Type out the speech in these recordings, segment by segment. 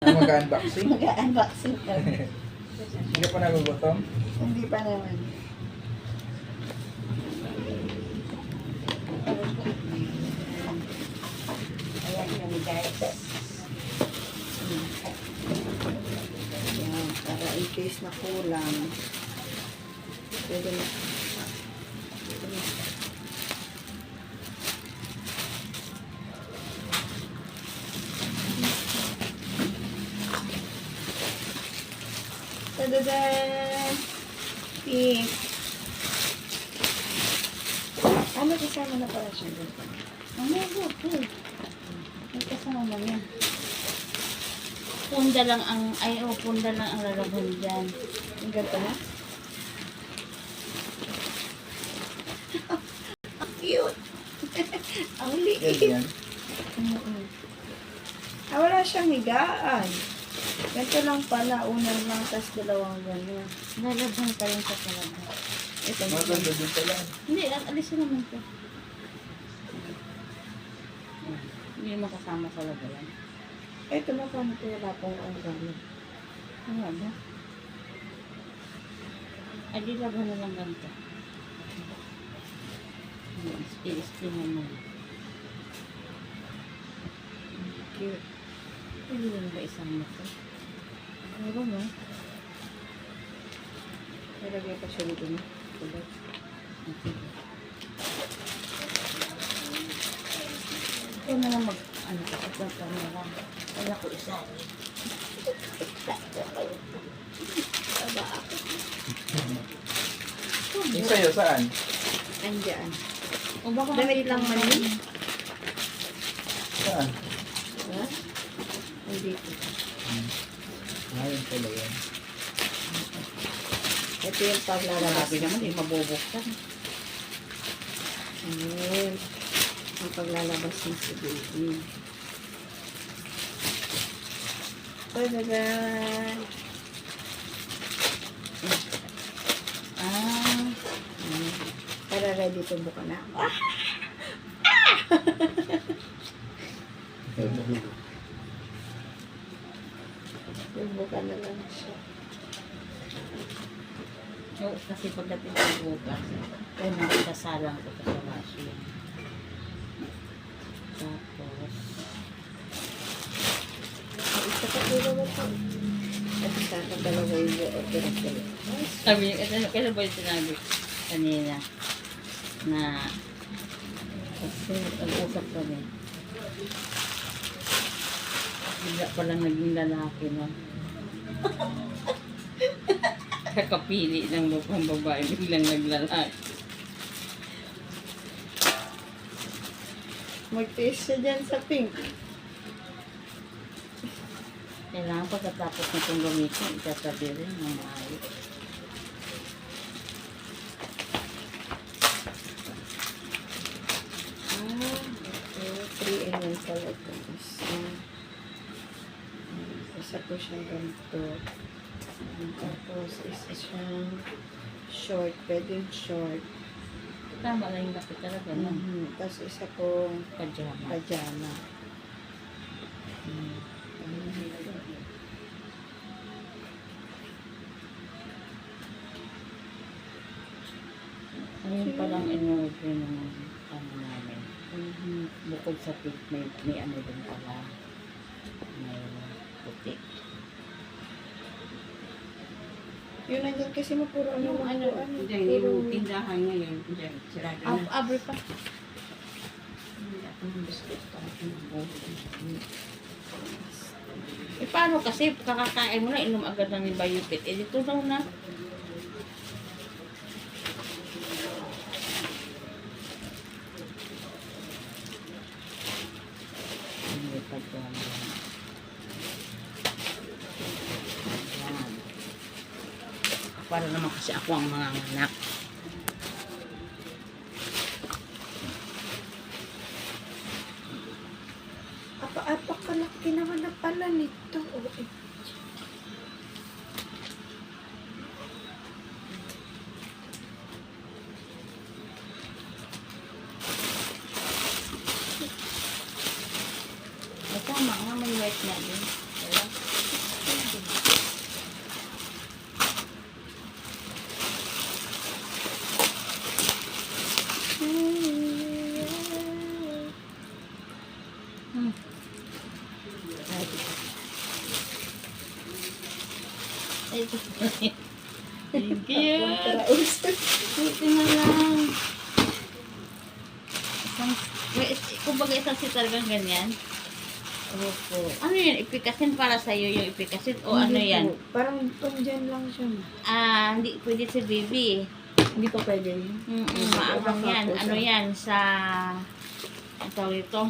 Mag-unboxing? Mag-unboxing ka. Hindi ka pa nagugutom? Hindi pa naman. Ayan yun guys. Ayan, para in case na kulang. Pwede na. Tadadan! Pink! Ano, kasama na pala siya dito? Ano, okay. May kasama niya. Punda lang ang, punda lang ang lalabhan dyan. Ang ganda na? Ang cute! Ang liit! Yan. Wala siyang higaan. Ganito lang pala. Unang lang, tas dalawang ganyan. Lalabhan pa rin sa talaga. Ito Maganda din pala. Hindi, alisin naman ko. Hindi naman kasama sa lagayan. Ito na paano ito wala pong ang gamit. Ano ba? Ay, di labhan na lang ganito. I-spin mo. Cute. Pwede lang ba isama ito? Ano no? Nilagay pa siya dito no? Tulad. Ito na lang ito na lang. Wala ko isa. Aba ako. Yung sa'yo, saan? Andiyan. O baka Damit lang man yun. Saan? Ha? Andito. Ayun pala yan. Ito yung paglalabas. Grabe naman, hindi mabubuksan. Ayun. Ang paglalabas ng si baby. Tadadan! Para ready to buka na. Ah! Buka na lang siya. No, kasi pagdating ng bukas, ay nakasasalang ko sa washing. Tapos, Isa pa puro mo po. At isa ka dalawa yung pinagdala. sabi niya, kailan ba yung sinabi kanina na kasi nag-usap kami. Bigla palang naging lalaki no. Kakapili ng mukhang babae, biglang naglalaki. Mag-taste siya dyan sa pink. Kailangan pagkatapos na itong gamitin, itasabi rin ng maayos. Okay. 3 and 1 pala ito. Isa po siyang ganito. Tapos isa siyang short. Pwedeng short. Tama lang yung lapit talaga, no? Tapos isa pong Pajama. pajama. Ayun palang in-order ng ano namin. Bukod sa pink, may ano din pala. May puti. Yun nandiyan kasi mo puro ano. Diyan, yung tindahan ngayon, diyan, sirado na. Abre pa. Eh, paano kasi kakakain mo na, inom agad ng Biotit. Eh, dito daw na. Hindi pa dyan. Yan. Para naman kasi ako ang mga anak. Apakalaki naman na pala nito. Tama nga, may white na din. Diba? Ito. Thank you. Kontraus. Buti na lang. Isang, kumbaga isang si talagang ganyan. Opo. Ano yan? Ipikasin para sa'yo yung ipikasin o ano Hindi yan? po. Parang dyan lang siya. Hindi pwede si baby. Hindi pa pwede yun. Maangang yan. Ano yan? Sa, ang tawag ito?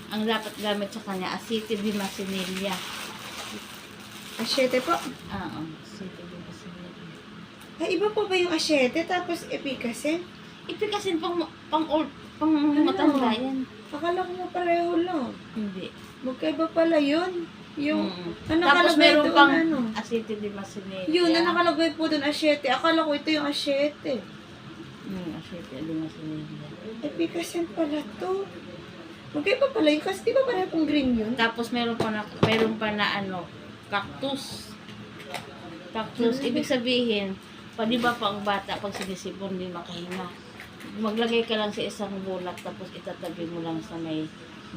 Ang dapat gamit sa kanya, acetylbemacinilia. Asyete po. Oo, acetylbemacinilia. Ay, iba po ba yung asyete tapos epikasin? Ipikasin pang matanda yan. Akala ko mo pareho lang. Hindi. Magkaiba pala yun. Yung, ang Tapos nakalagay meron doon, pang ano? acetylbemacinilia. Yun, ang nakalagay po doon, asyete. Akala ko ito yung asyete. Acetylbemacinilia. Epikasin pala to. Magkaiba pala yun, kasi di ba pareho pong green yun? Tapos meron pa na ano, cactus. Cactus, ibig sabihin, pa di ba pang bata, pag sinisipon, di makahinga. Maglagay ka lang sa isang bulak, tapos itatabi mo lang sa may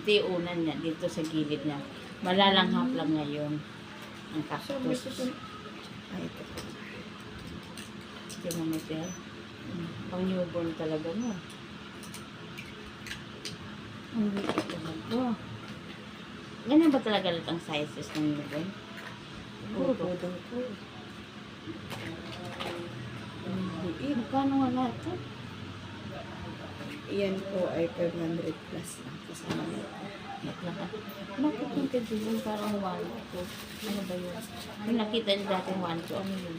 tiunan niya, dito sa gilid niya. Malalanghap lang ngayon ang So, may cactus. susun... Ay, ito. Hindi mo matil. Pang newborn talaga mo. Hindi ko talaga. Ganyan ba talaga lahat ang sizes ng newborn? Opo, daw po. Hindi. Magkano nga lahat? Iyan po ay 500 plus lang kasama nito. Bakit yung kadilong parang 1 to? Ano ba yun? Yung nakita niyo dati 1 to, ano yun?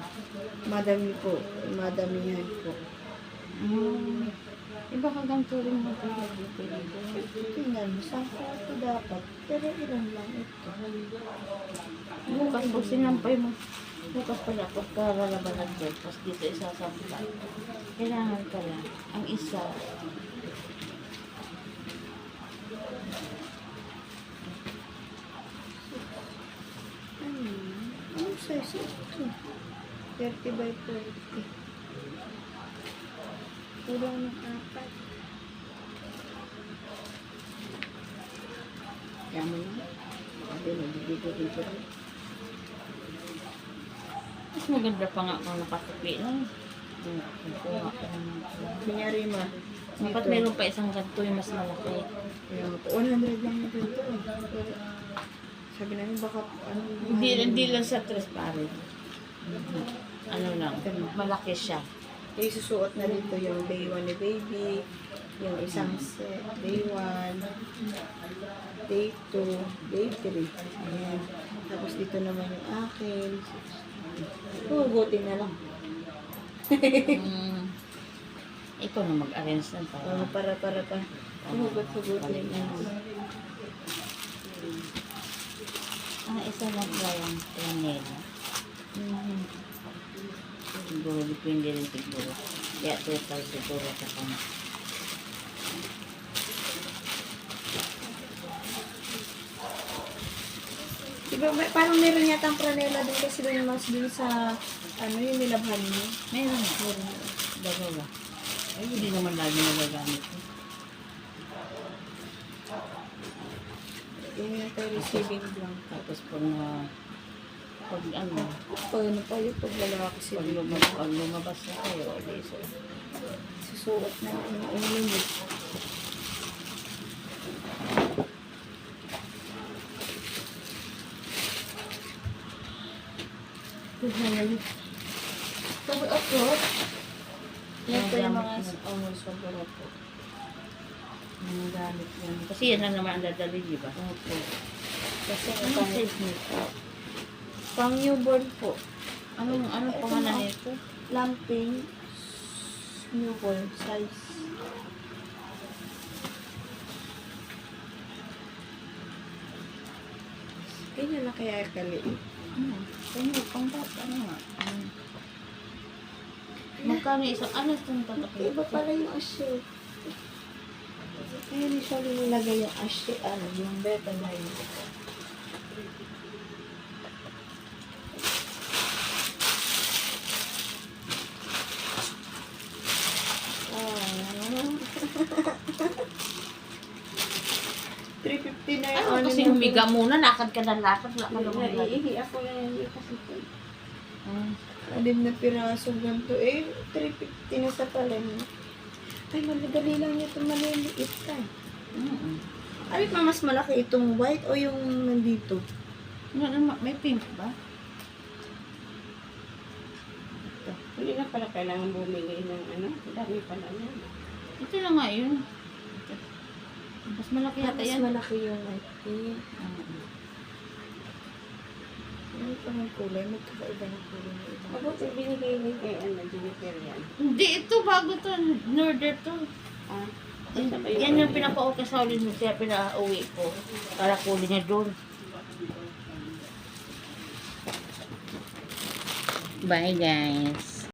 Madami po. Madamihan po. Iba ka ganito rin mo talaga dito. Tingnan mo, saan po ito dapat? Pero ilan lang ito. Bukas po sinampay mo. Bukas pala, pagkaralaban ng tapos dito isasampay. Kailangan pala, ang isa, Anong size ito? 30 by 40. Kulang ng 4. kaya mo na. Sabi mo, dito. Mas maganda pa nga kung nakatupi lang. Kukuha ka naman. Kunyari ma. Dapat meron pa isang ganito yung mas malaki. Ayan po, 100 lang ito. Sabi namin baka ano. Hindi lang sa tres pare. Ano lang, malaki siya. Eh, susuot na dito yung day 1 ni baby. Yung isang set. Day 1. Day 2. Day 3. Ayan. Tapos dito naman yung akin. Hugutin na lang. Ikaw na mag-arrange ng para. Para pa. Hugutin na lang. Isa lang ba yung planela? Siguro, depende rin siguro. Kaya total siguro sa kanya. Diba, parang meron yata ang pranela din kasi doon mas dun sa ano yung nilabhan mo. Meron na. Dalawa. Ay, hindi naman lagi nagagamit. Yung yung tayo receiving blank. Tapos pag ano, Paano pa yun pag lalaki si pag baby? lumabas na kayo, okay, so, Susuot na yung ulo mo. Sabi ako, yan pa yung mga sobra po. mga gamit yan. Kasi yan lang naman ang dadali, di ba? Opo. Kasi Ano pang, size nito? pang newborn po. Anong Ito pangalan na. nito? Lamping newborn size. Ganyan na kaya kaliit. Ano, pang bata, ano nga? Magkano isang, ano itong tatakot? Iba pala yung ashe. Kaya usually nilagay yung ashe, ano, yung beta na yun. $350 na yung Ano ano kasi niya. humiga muna, lakad ka ng lakad, wala ka naman lakad. Naiihi ako na yan kasi po. Alim na piraso ganito. 350 na sa palengke. Ay, madali lang ito maliliit ka. Ay, mas malaki itong white o yung nandito? May pink ba? Hindi na pala kailangan bumili ng ano. Dami pala yan. Ito na nga yun. Mas malaki yata Mas yan. malaki yung white pink. Ano pa ng kulay? Magkakaiba ng kulay na iba. Mabuti binigay ni kay Jennifer yan. Hindi, ito bago to. Norder to. Ah, Yan yung pinapa-okay sa ulit mo siya, pinauwi ko. Para kunin niya doon. Bye guys.